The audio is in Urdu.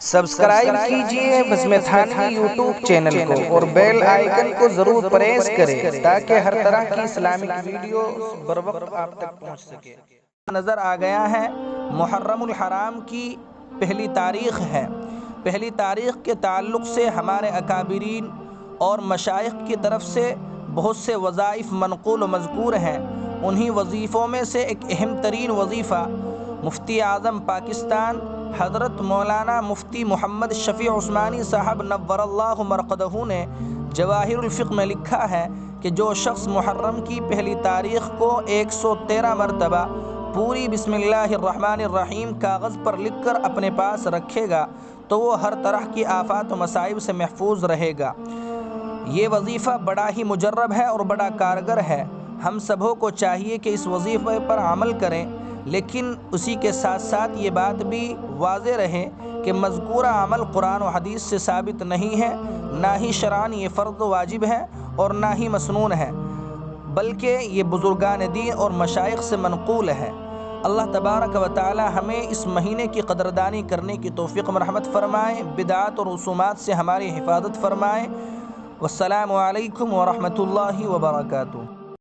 سبسکرائب کیجئے بسم تھانوی یوٹیوب چینل کو اور بیل آئیکن کو ضرور پریس کریں تاکہ ہر طرح کی اسلامک ویڈیو بروقت آپ تک پہنچ سکے۔ نظر آ گیا ہے محرم الحرام کی پہلی تاریخ ہے۔ پہلی تاریخ کے تعلق سے ہمارے اکابرین اور مشائخ کی طرف سے بہت سے وظائف منقول و مذکور ہیں۔ انہی وظیفوں میں سے ایک اہم ترین وظیفہ مفتی اعظم پاکستان حضرت مولانا مفتی محمد شفیع عثمانی صاحب نور اللہ مرقدہ نے جواہر الفقہ میں لکھا ہے کہ جو شخص محرم کی پہلی تاریخ کو 113 مرتبہ پوری بسم اللہ الرحمن الرحیم کاغذ پر لکھ کر اپنے پاس رکھے گا تو وہ ہر طرح کی آفات و مصائب سے محفوظ رہے گا۔ یہ وظیفہ بڑا ہی مجرب ہے اور بڑا کارگر ہے۔ ہم سبھوں کو چاہیے کہ اس وظیفے پر عمل کریں، لیکن اسی کے ساتھ ساتھ یہ بات بھی واضح رہے کہ مذکورہ عمل قرآن و حدیث سے ثابت نہیں ہے، نہ ہی شرعاً یہ فرض و واجب ہے اور نہ ہی مسنون ہے، بلکہ یہ بزرگان دین اور مشائخ سے منقول ہے۔ اللہ تبارک و تعالی ہمیں اس مہینے کی قدردانی کرنے کی توفیق مرحمت فرمائے، بدعات اور رسومات سے ہماری حفاظت فرمائے۔ والسلام علیکم ورحمۃ اللہ وبرکاتہ۔